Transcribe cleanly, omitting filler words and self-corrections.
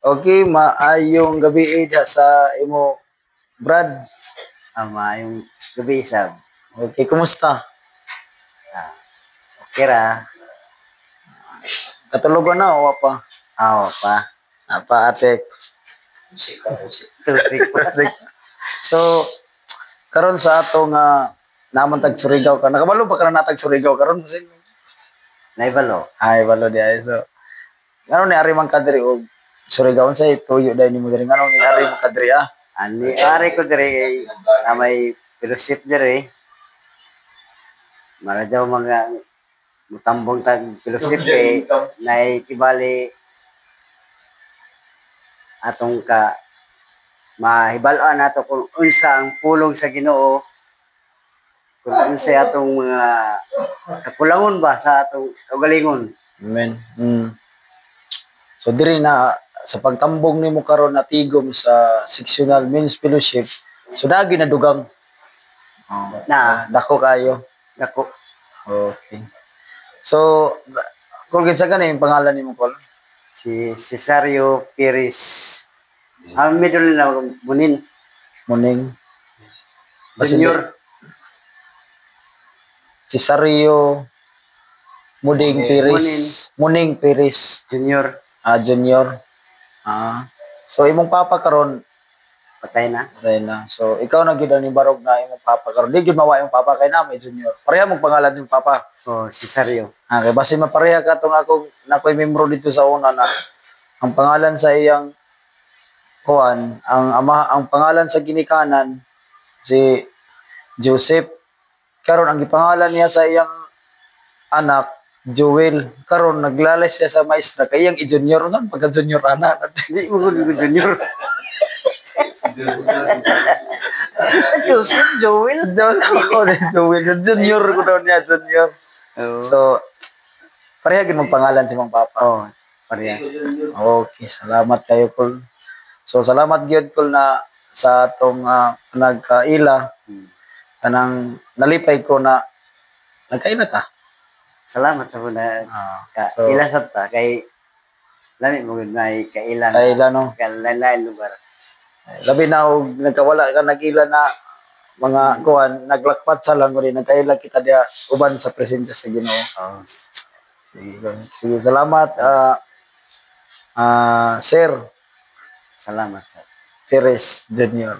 Okay, maayong gabi ida sa imo Brad. Maayong gabi, Sab. Okay, kumusta? Okay ra. Katulogan na o pa? Awa pa. Apa ate? Tusik pa. So, karon sa ato nga naman tag Surigao ka. Nakabalo pa ka na natag Surigao karon kasi Naibalo. ay balo di ay so. Ano ni ari man kadiri og Surigao say tuyo dai ni mo diri ngano ni ari mo kadiri ah. Ani, ari ko dire na may fellowship dire. Mara daw mga mutambong tag fellowship na kibali atong ka mahibal-an nato kung unsa ang pulong sa Ginoo, kung unsa atong mga kakulangon ba sa atong kaugalingon. Amen. So diri na sa pagtambong nimo karon na tigom sa sectional men's fellowship, so dagi na dugang. Na Dako kayo. dako Okay. So, kung kinsa ka na yung pangalan nimo Kol? si Cesario Perez. Ang middle na Munin Muning. Junior. Cesario Muding Piris. Muning Piris. Junior. Junior. So, imong papa karon Patay na. patay na. So, ikaw na gyud ni barog na imong papa karon. Di gyud mawa imong papa kay na may junior. Pareha mong pangalan yung papa. Cesario. Kay base mapareha ka tong akong nakoy membro dito sa una na ang pangalan sa iyang kuan, ang pangalan sa ginikanan si Joseph. Karon ang gipangalan niya sa iyang anak Joel. Karon naglalay siya sa maestra kay iyang i-junior nga pagka junior ana. Hindi mo ko junior. Joseph Joel. Joel junior ko daw niya junior. So pareha gyud mong pangalan si mong papa. Parehas. Okay, salamat kayo Kol. So salamat gyud Kol na sa atong nagkaila kanang nalipay ko na nagkaila ta. Salamat sa muna. So, Ilasap ta kay lami mo gud may kailan. Kaila no. Kailan lugar. Labi na og nagkawala ka nagila na mga kuan naglakpat sa lang rin nagkaila kita dia uban sa presensya sa Ginoo. Sige, salamat Sir Salamat sa Perez Jr.